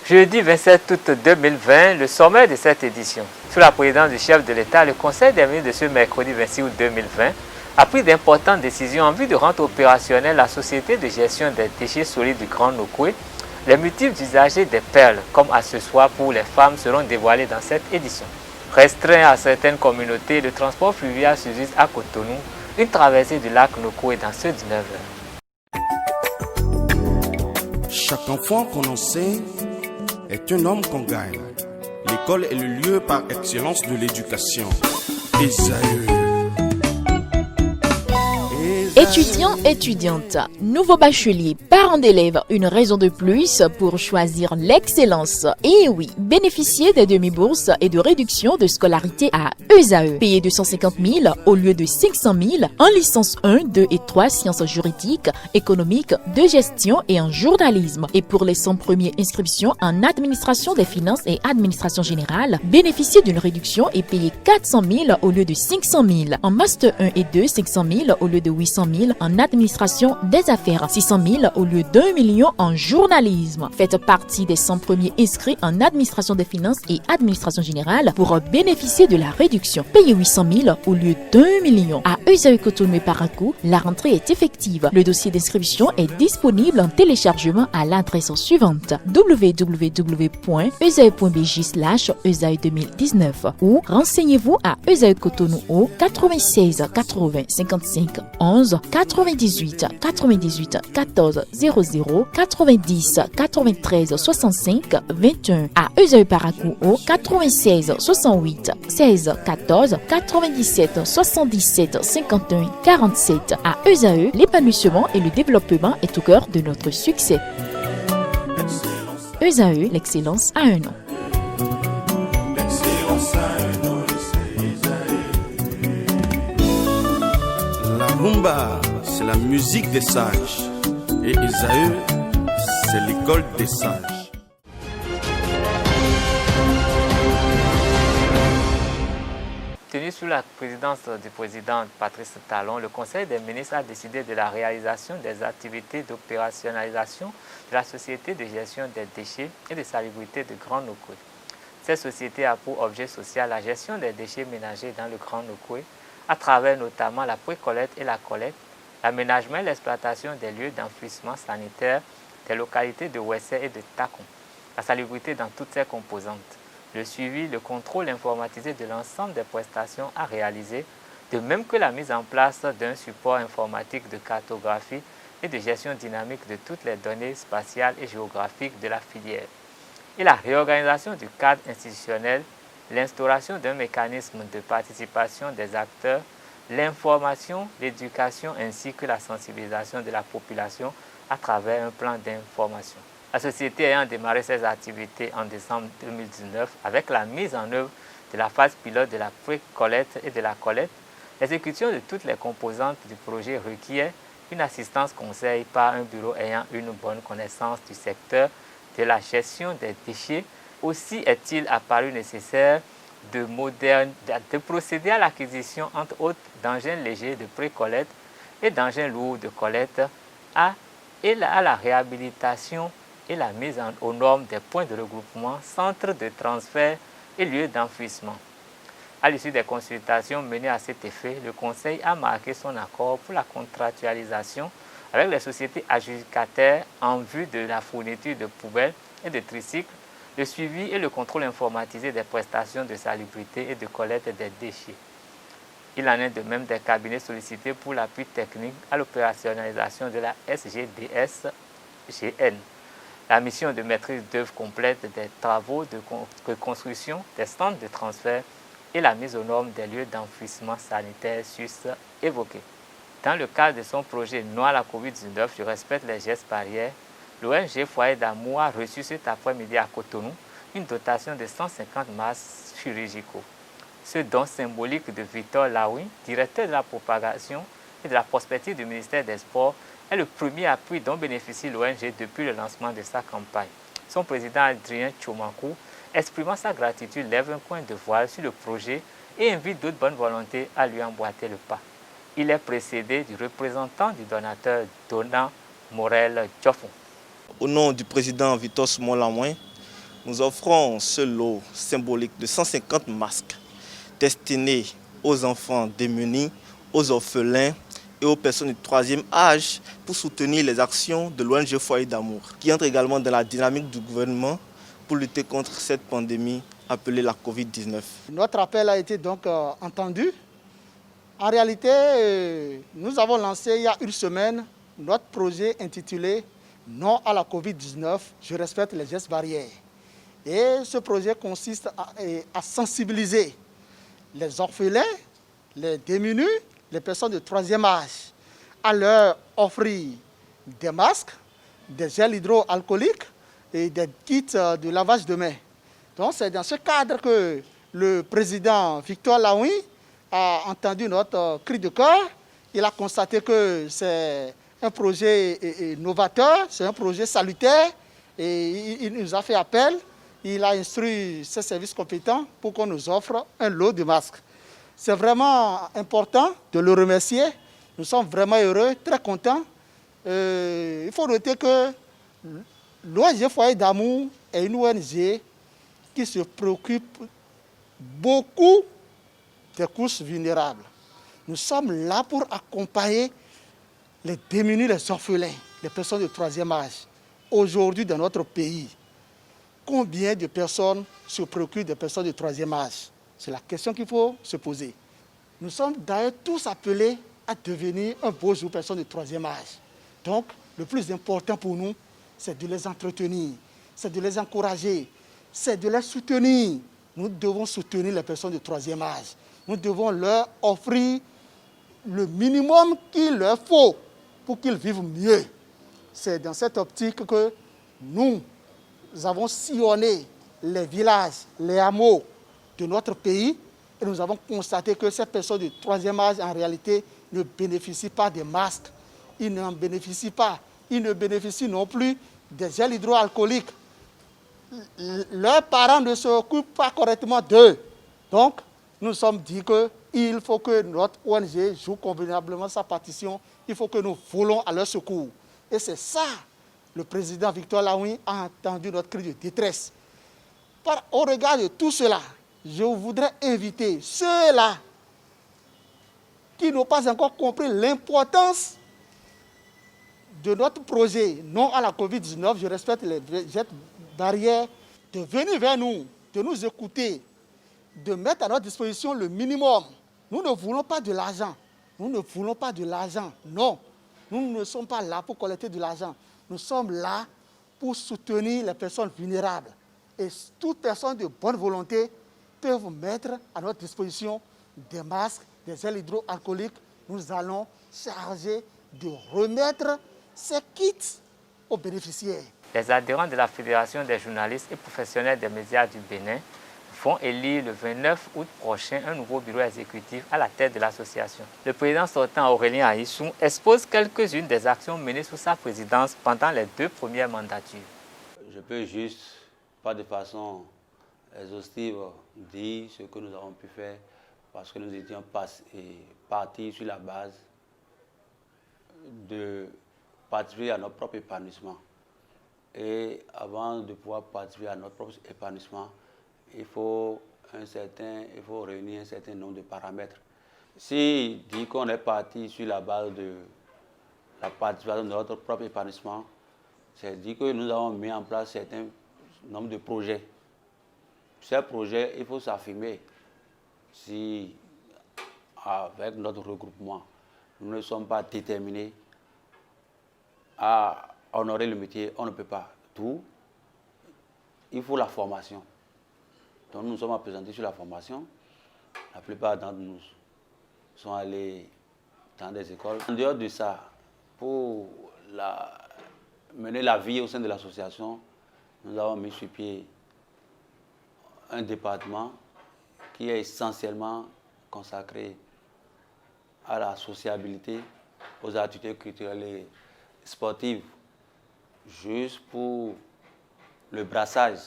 Jeudi 27 août 2020, le sommet de cette édition. Sous la présidence du chef de l'État, le Conseil des ministres de ce mercredi 26 août 2020 a pris d'importantes décisions en vue de rendre opérationnelle la société de gestion des déchets solides du Grand Nokoué. Les multiples usagers des perles, comme accessoires pour les femmes, seront dévoilés dans cette édition. Restreint à certaines communautés, le transport fluvial subsiste à Cotonou, une traversée du lac Nokoué dans ce 19h. Chaque enfant qu'on enseigne est un homme qu'on gagne. L'école est le lieu par excellence de l'éducation. Esaü. Étudiants, étudiantes, nouveaux bacheliers, parents d'élèves, une raison de plus pour choisir l'excellence. Et oui, bénéficier des demi-bourses et de réduction de scolarité à ESAE. Payer 250 000 au lieu de 500 000 en licence 1, 2 et 3 sciences juridiques, économiques, de gestion et en journalisme. Et pour les 100 premières inscriptions en administration des finances et administration générale, bénéficier d'une réduction et payer 400 000 au lieu de 500 000. En master 1 et 2, 500 000 au lieu de 800 000 en administration des affaires, 600 000 au lieu d'1 million en journalisme. Faites partie des 100 premiers inscrits en administration des finances et administration générale pour bénéficier de la réduction. Payez 800 000 au lieu d'1 million. À ESAE Cotonou et Parakou, la rentrée est effective. Le dossier d'inscription est disponible en téléchargement à l'adresse suivante: www.esae.bj/esae 2019 ou renseignez-vous à ESAE Cotonou au 96 80 55 11 98 98 14 00 90 93 65 21. À ESAE Parakou au 96 68 16 14 97 77 51 47. À ESAE, l'épanouissement et le développement est au cœur de notre succès. ESAE, l'excellence a un nom. La rumba, c'est la musique des sages. Et Esaü, c'est l'école des sages. Tenu sous la présidence du président Patrice Talon, le Conseil des ministres a décidé de la réalisation des activités d'opérationnalisation de la Société de gestion des déchets et de salubrité de Grand Nokoué. Cette société a pour objet social la gestion des déchets ménagers dans le Grand Nokoué, à travers notamment la pré-collecte et la collecte, l'aménagement et l'exploitation des lieux d'enfouissement sanitaire des localités de Ouessé et de Takon, la salubrité dans toutes ses composantes, le suivi, le contrôle informatisé de l'ensemble des prestations à réaliser, de même que la mise en place d'un support informatique de cartographie et de gestion dynamique de toutes les données spatiales et géographiques de la filière, et la réorganisation du cadre institutionnel, l'instauration d'un mécanisme de participation des acteurs, l'information, l'éducation ainsi que la sensibilisation de la population à travers un plan d'information. La société ayant démarré ses activités en décembre 2019 avec la mise en œuvre de la phase pilote de la pré-collecte et de la collecte, l'exécution de toutes les composantes du projet requiert une assistance conseil par un bureau ayant une bonne connaissance du secteur de la gestion des déchets. Aussi est-il apparu nécessaire de procéder à l'acquisition, entre autres, d'engins légers de pré-collecte et d'engins lourds de collecte, à la réhabilitation et la mise aux normes des points de regroupement, centres de transfert et lieux d'enfouissement. À l'issue des consultations menées à cet effet, le Conseil a marqué son accord pour la contractualisation avec les sociétés adjudicataires en vue de la fourniture de poubelles et de tricycles, le suivi et le contrôle informatisé des prestations de salubrité et de collecte des déchets. Il en est de même des cabinets sollicités pour l'appui technique à l'opérationnalisation de la SGDS-GN. La mission de maîtrise d'œuvre complète des travaux de reconstruction des centres de transfert et la mise aux normes des lieux d'enfouissement sanitaire sus évoqués. Dans le cadre de son projet Non à la COVID-19, je respecte les gestes barrières, l'ONG Foyer d'Amour a reçu cet après-midi à Cotonou une dotation de 150 masques chirurgicaux. Ce don symbolique de Victor Laoui, directeur de la propagation et de la prospective du ministère des Sports, est le premier appui dont bénéficie l'ONG depuis le lancement de sa campagne. Son président Adrien Tchomankou, exprimant sa gratitude, lève un coin de voile sur le projet et invite d'autres bonnes volontés à lui emboîter le pas. Il est précédé du représentant du donateur Donat Morel Diofon. Au nom du président Vitos Molamouin, Nous offrons ce lot symbolique de 150 masques destinés aux enfants démunis, aux orphelins et aux personnes du troisième âge pour soutenir les actions de l'ONG Foyer d'Amour, qui entre également dans la dynamique du gouvernement pour lutter contre cette pandémie appelée la Covid-19. Notre appel a été donc entendu. En réalité, nous avons lancé il y a une semaine notre projet intitulé « Non à la Covid-19, je respecte les gestes barrières ». Et ce projet consiste à sensibiliser les orphelins, les démunis, les personnes de troisième âge, à leur offrir des masques, des gels hydroalcooliques et des kits de lavage de mains. Donc c'est dans ce cadre que le président Victor Laoui a entendu notre cri de cœur. Il a constaté que c'est un projet novateur, c'est un projet salutaire et il nous a fait appel. Il a instruit ses services compétents pour qu'on nous offre un lot de masques. C'est vraiment important de le remercier. Nous sommes vraiment heureux, très contents. Il faut noter que l'ONG Foyer d'Amour est une ONG qui se préoccupe beaucoup des couches vulnérables. Nous sommes là pour accompagner les démunis, les orphelins, les personnes de troisième âge. Aujourd'hui, dans notre pays, combien de personnes se préoccupent des personnes de troisième âge? C'est la question qu'il faut se poser. Nous sommes d'ailleurs tous appelés à devenir un beau jour personnes de troisième âge. Donc, le plus important pour nous, c'est de les entretenir, c'est de les encourager, c'est de les soutenir. Nous devons soutenir les personnes de troisième âge. Nous devons leur offrir le minimum qu'il leur faut pour qu'ils vivent mieux. C'est dans cette optique que nous avons sillonné les villages, les hameaux de notre pays et nous avons constaté que ces personnes de troisième âge, en réalité, ne bénéficient pas des masques. Ils n'en bénéficient pas. Ils ne bénéficient non plus des gels hydroalcooliques. Leurs parents ne s'occupent pas correctement d'eux. Donc, nous sommes dit qu'il faut que notre ONG joue convenablement sa partition. Il faut que nous volons à leur secours. Et c'est ça, le président Victor Laoui a entendu notre cri de détresse. Au regard de tout cela, je voudrais inviter ceux-là qui n'ont pas encore compris l'importance de notre projet non à la Covid-19, je respecte les gestes barrières, de venir vers nous, de nous écouter, de mettre à notre disposition le minimum. Nous ne voulons pas de l'argent. Nous ne voulons pas de l'argent. Non, nous ne sommes pas là pour collecter de l'argent. Nous sommes là pour soutenir les personnes vulnérables. Et toute personne de bonne volonté peut vous mettre à notre disposition des masques, des gels hydroalcooliques. Nous allons charger de remettre ces kits aux bénéficiaires. Les adhérents de la Fédération des journalistes et professionnels des médias du Bénin vont élire le 29 août prochain un nouveau bureau exécutif à la tête de l'association. Le président sortant Aurélien Aïssou expose quelques-unes des actions menées sous sa présidence pendant les 2 premières mandatures. Je peux juste, pas de façon exhaustive, dire ce que nous avons pu faire parce que nous étions partis sur la base de participer à notre propre épanouissement. Et avant de pouvoir participer à notre propre épanouissement, il faut réunir un certain nombre de paramètres. Si dit qu'on est parti sur la base de la participation de notre propre épanouissement, c'est dit que nous avons mis en place un certain nombre de projets. Ces projets, il faut s'affirmer. Si, avec notre regroupement, nous ne sommes pas déterminés à honorer le métier, on ne peut pas tout. Il faut la formation. Donc nous sommes présentés sur la formation. La plupart d'entre nous sont allés dans des écoles. En dehors de ça, pour mener la vie au sein de l'association, nous avons mis sur pied un département qui est essentiellement consacré à la sociabilité, aux activités culturelles et sportives, juste pour le brassage.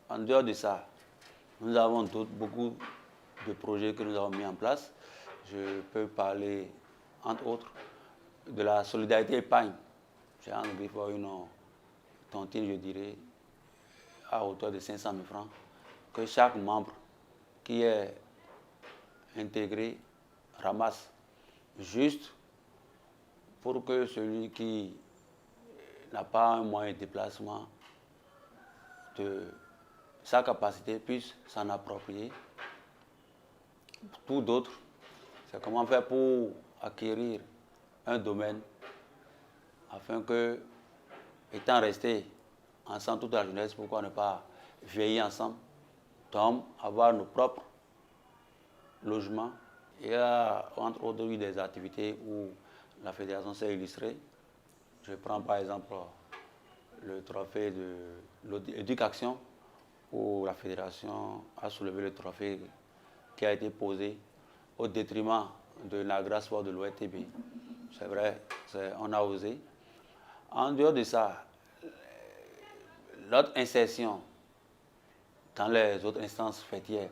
En dehors de ça, nous avons beaucoup de projets que nous avons mis en place. Je peux parler, entre autres, de la solidarité épargne. C'est un griffe, une tontine, je dirais, à hauteur de 500 000 francs que chaque membre qui est intégré ramasse, juste pour que celui qui n'a pas un moyen de déplacement de sa capacité puisse s'en approprier. Tout d'autres, c'est comment faire pour acquérir un domaine afin que, étant resté ensemble toute la jeunesse, pourquoi ne pas vieillir ensemble, donc avoir nos propres logements. Il y a entre autres des activités où la fédération s'est illustrée. Je prends par exemple le trophée de l'éducation où la fédération a soulevé le trophée qui a été posé au détriment de Nagra Sport de l'ORTB. C'est vrai, on a osé. En dehors de ça, notre insertion dans les autres instances fêtières.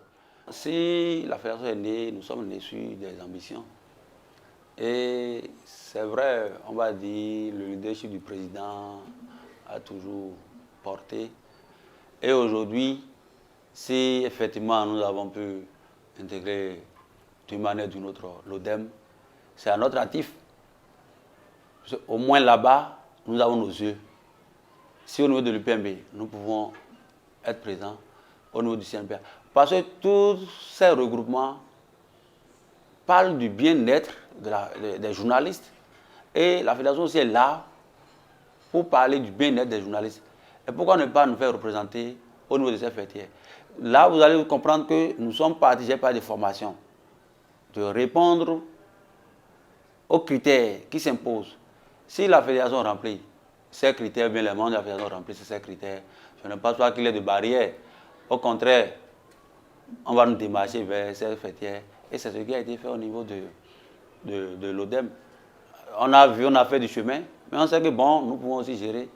Si la fédération est née, nous sommes nés sur des ambitions. Et c'est vrai, on va dire, le leadership du président a toujours porté. Et aujourd'hui, si effectivement nous avons pu intégrer d'une manière ou d'une autre l'ODEM, c'est à notre actif. Au moins là-bas, nous avons nos yeux. Si au niveau de l'UPMB, nous pouvons être présents au niveau du CNPA. Parce que tous ces regroupements parlent du bien-être des journalistes. Et la fédération aussi est là pour parler du bien-être des journalistes. Et pourquoi ne pas nous faire représenter au niveau de ces fêtières? Là, vous allez comprendre que nous sommes partis par des formations, de répondre aux critères qui s'imposent. Si la fédération remplit ces critères, bien les membres de la fédération remplissent ces critères, je ne pense pas qu'il y ait de barrière. Au contraire, on va nous démarcher vers ces fêtières. Et c'est ce qui a été fait au niveau de l'ODEM. On a vu, on a fait du chemin, mais on sait que bon, nous pouvons aussi gérer.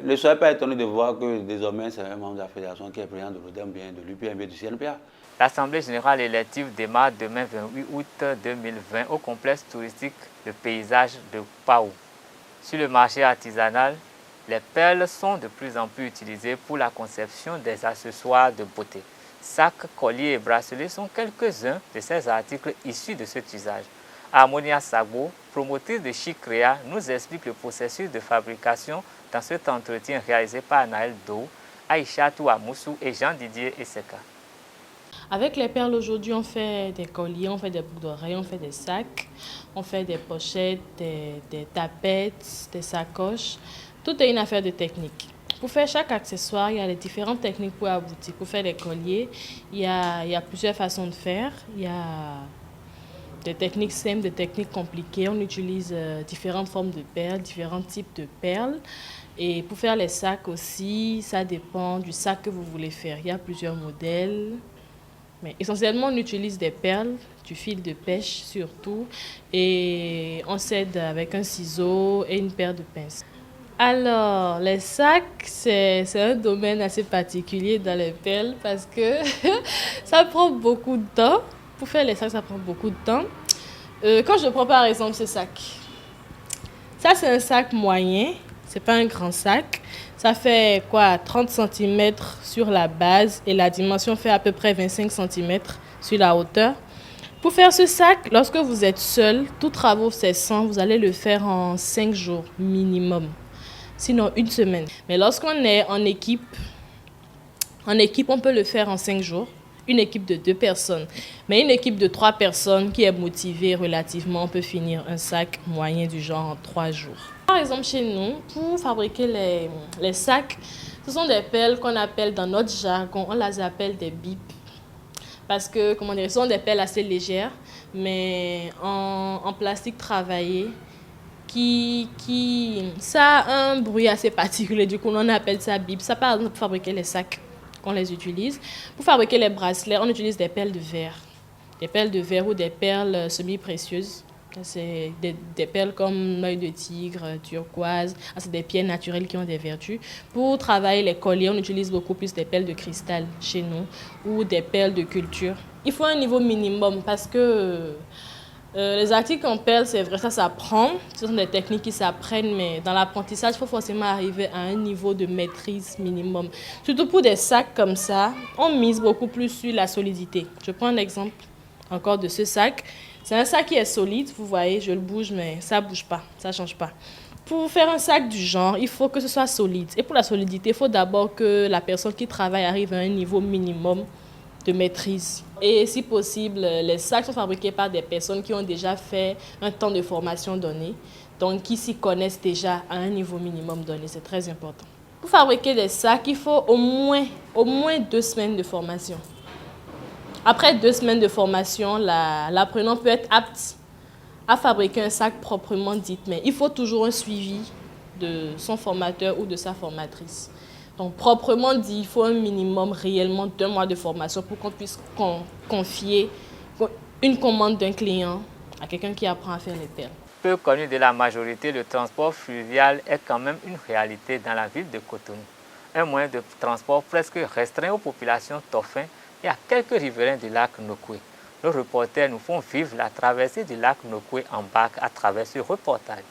Ne soyez pas étonnés de voir que désormais, c'est un membre de la fédération qui est président de l'ODEM, bien de l'UPMB, du CNPA. L'Assemblée générale élective démarre demain 28 août 2020 au complexe touristique Le Paysage de Pao. Sur le marché artisanal, les perles sont de plus en plus utilisées pour la conception des accessoires de beauté. Sacs, colliers et bracelets sont quelques-uns de ces articles issus de cet usage. Harmonia Sagbo, promotrice de Chic Créa, nous explique le processus de fabrication dans cet entretien réalisé par Naël Dou, Aïchatou Amoussou et Jean-Didier Esseka. Avec les perles aujourd'hui, on fait des colliers, on fait des boucles d'oreilles, on fait des sacs, on fait des pochettes, des tapettes, des sacoches. Tout est une affaire de technique. Pour faire chaque accessoire, il y a les différentes techniques pour aboutir. Pour faire les colliers, il y a plusieurs façons de faire. Il y a des techniques simples, des techniques compliquées. On utilise différentes formes de perles, différents types de perles. Et pour faire les sacs aussi, ça dépend du sac que vous voulez faire. Il y a plusieurs modèles. Mais essentiellement, on utilise des perles, du fil de pêche surtout, et on s'aide avec un ciseau et une paire de pinces. Alors, les sacs, c'est un domaine assez particulier dans les perles parce que ça prend beaucoup de temps. Pour faire les sacs, ça prend beaucoup de temps. Quand je prends par exemple ce sac, ça c'est un sac moyen, c'est pas un grand sac. Ça fait quoi, 30 cm sur la base et la dimension fait à peu près 25 cm sur la hauteur. Pour faire ce sac, lorsque vous êtes seul, tous travaux cessants, vous allez le faire en 5 jours minimum, sinon une semaine. Mais lorsqu'on est en équipe, on peut le faire en 5 jours. Une équipe de 2 personnes. Mais une équipe de 3 personnes qui est motivée relativement, on peut finir un sac moyen du genre en 3 jours. Par exemple, chez nous, pour fabriquer les sacs, ce sont des perles qu'on appelle dans notre jargon, on les appelle des bips. Parce que, comment dire, ce sont des perles assez légères, mais en plastique travaillé, ça a un bruit assez particulier. Du coup, on appelle ça bip. Ça, par exemple, pour fabriquer les sacs, on les utilise. Pour fabriquer les bracelets, on utilise des perles de verre. Des perles de verre ou des perles semi-précieuses. C'est des perles comme l'œil de tigre, turquoise. C'est des pierres naturelles qui ont des vertus. Pour travailler les colliers, on utilise beaucoup plus des perles de cristal chez nous ou des perles de culture. Il faut un niveau minimum parce que Les articles en perles, c'est vrai, ça s'apprend. Ce sont des techniques qui s'apprennent, mais dans l'apprentissage, il faut forcément arriver à un niveau de maîtrise minimum. Surtout pour des sacs comme ça, on mise beaucoup plus sur la solidité. Je prends un exemple encore de ce sac. C'est un sac qui est solide, vous voyez, je le bouge, mais ça ne bouge pas, ça ne change pas. Pour faire un sac du genre, il faut que ce soit solide. Et pour la solidité, il faut d'abord que la personne qui travaille arrive à un niveau minimum de maîtrise. Et si possible, les sacs sont fabriqués par des personnes qui ont déjà fait un temps de formation donné, donc qui s'y connaissent déjà à un niveau minimum donné. C'est très important. Pour fabriquer des sacs, il faut au moins 2 semaines de formation. Après 2 semaines de formation, l'apprenant peut être apte à fabriquer un sac proprement dit, mais il faut toujours un suivi de son formateur ou de sa formatrice. Donc, proprement dit, il faut un minimum réellement d'1 mois de formation pour qu'on puisse confier une commande d'un client à quelqu'un qui apprend à faire les perles. Peu connu de la majorité, le transport fluvial est quand même une réalité dans la ville de Cotonou. Un moyen de transport presque restreint aux populations Tofin et à quelques riverains du lac Nokoué. Nos reporters nous font vivre la traversée du lac Nokoué en barque à travers ce reportage.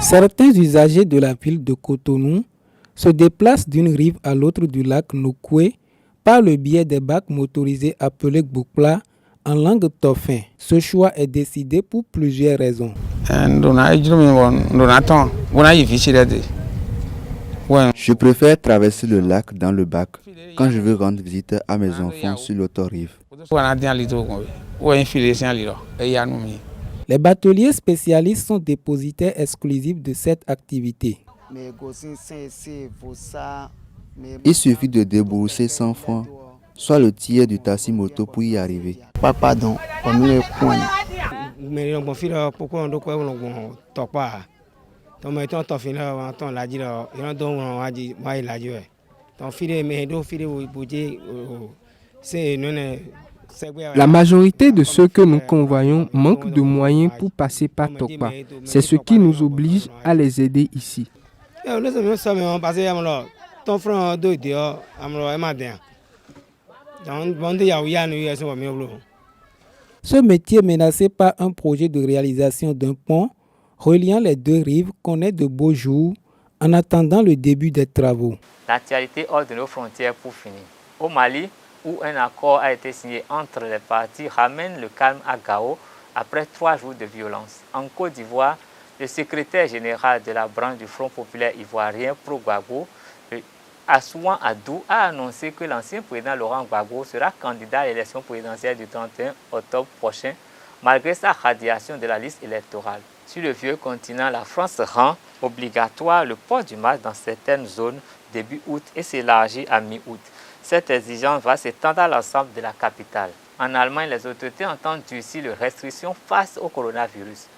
Certains usagers de la ville de Cotonou se déplacent d'une rive à l'autre du lac Nokoué par le biais des barques motorisées appelées Gbukla en langue Tofin. Ce choix est décidé pour plusieurs raisons. Je préfère traverser le lac dans le bac quand je veux rendre visite à mes enfants sur l'autre rive. Les bateliers spécialistes sont dépositaires exclusifs de cette activité. Il suffit de débourser 100 francs, soit le tiers du taxi moto pour y arriver. Pardon, La majorité de ceux que nous convoyons manquent de moyens pour passer par Tokpa. C'est ce qui nous oblige à les aider ici. Ce métier menacé par un projet de réalisation d'un pont reliant les 2 rives connaît de beaux jours en attendant le début des travaux. L'actualité hors de nos frontières pour finir. Au Mali, où un accord a été signé entre les parties, ramène le calme à Gao après 3 jours de violence. En Côte d'Ivoire, le secrétaire général de la branche du Front populaire ivoirien pro-Gbagbo, Assouan Adou, a annoncé que l'ancien président Laurent Gbagbo sera candidat à l'élection présidentielle du 31 octobre prochain, malgré sa radiation de la liste électorale. Sur le vieux continent, la France rend obligatoire le port du masque dans certaines zones début août et s'élargit à mi-août. Cette exigence va s'étendre à l'ensemble de la capitale. En Allemagne, les autorités entendent durcir les restrictions face au coronavirus.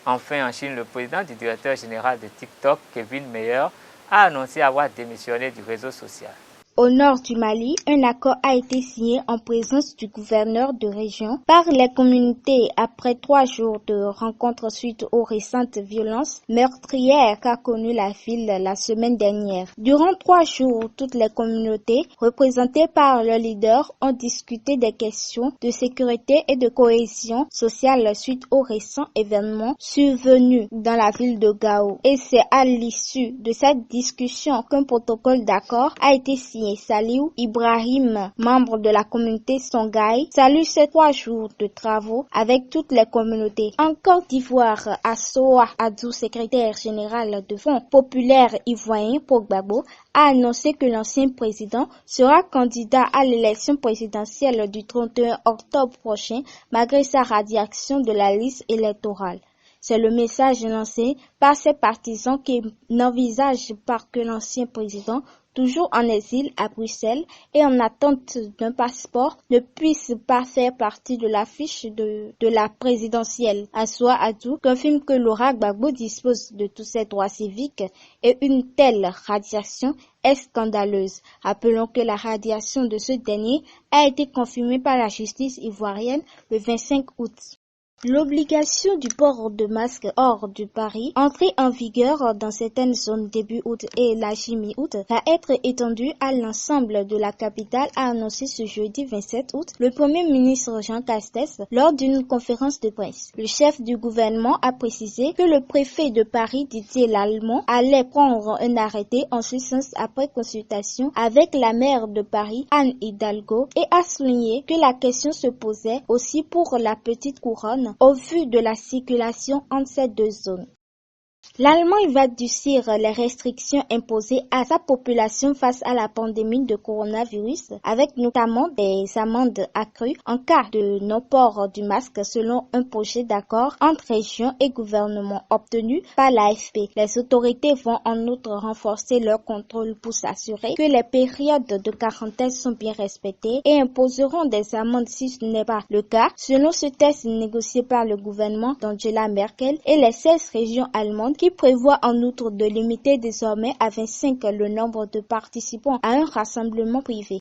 Enfin, en Chine, le président du directeur général de TikTok, Kevin Mayer, a annoncé avoir démissionné du réseau social. Au nord du Mali, un accord a été signé en présence du gouverneur de région par les communautés après 3 jours de rencontres suite aux récentes violences meurtrières qu'a connues la ville la semaine dernière. Durant 3 jours, toutes les communautés représentées par leurs leaders ont discuté des questions de sécurité et de cohésion sociale suite aux récents événements survenus dans la ville de Gao. Et c'est à l'issue de cette discussion qu'un protocole d'accord a été signé. Saliou Ibrahim, membre de la communauté Songhai, salue ces 3 jours de travaux avec toutes les communautés. En Côte d'Ivoire, Assouan Adou, secrétaire général du Front populaire ivoirien pour Gbagbo, a annoncé que l'ancien président sera candidat à l'élection présidentielle du 31 octobre prochain, malgré sa radiation de la liste électorale. C'est le message lancé par ses partisans qui n'envisagent pas que l'ancien président, toujours en exil à Bruxelles et en attente d'un passeport, ne puisse pas faire partie de l'affiche de la présidentielle. Assouan Adou confirme que Laurent Gbagbo dispose de tous ses droits civiques et une telle radiation est scandaleuse. Rappelons que la radiation de ce dernier a été confirmée par la justice ivoirienne le 25 août. L'obligation du port de masque hors du Paris, entrée en vigueur dans certaines zones début août et élargie mi-août, va être étendue à l'ensemble de la capitale, a annoncé ce jeudi 27 août le Premier ministre Jean Castex lors d'une conférence de presse. Le chef du gouvernement a précisé que le préfet de Paris, Didier Lallement, allait prendre un arrêté en ce sens après consultation avec la maire de Paris, Anne Hidalgo, et a souligné que la question se posait aussi pour la petite couronne au vu de la circulation entre ces deux zones. L'Allemagne va durcir les restrictions imposées à sa population face à la pandémie de coronavirus, avec notamment des amendes accrues en cas de non-port du masque selon un projet d'accord entre régions et gouvernements obtenu par l'AFP. Les autorités vont en outre renforcer leur contrôle pour s'assurer que les périodes de quarantaine sont bien respectées et imposeront des amendes si ce n'est pas le cas, selon ce texte négocié par le gouvernement d'Angela Merkel et les 16 régions allemandes qui prévoit en outre de limiter désormais à 25 le nombre de participants à un rassemblement privé.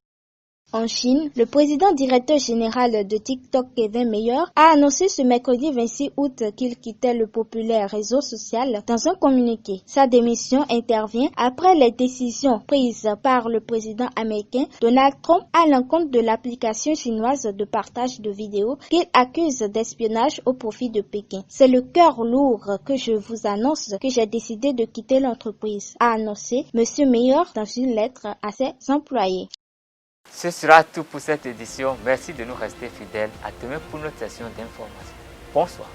En Chine, le président directeur général de TikTok, Kevin Mayer, a annoncé ce mercredi 26 août qu'il quittait le populaire réseau social dans un communiqué. Sa démission intervient après les décisions prises par le président américain Donald Trump à l'encontre de l'application chinoise de partage de vidéos qu'il accuse d'espionnage au profit de Pékin. C'est le cœur lourd que je vous annonce que j'ai décidé de quitter l'entreprise, a annoncé M. Mayer dans une lettre à ses employés. Ce sera tout pour cette édition. Merci de nous rester fidèles. À demain pour notre session d'information. Bonsoir.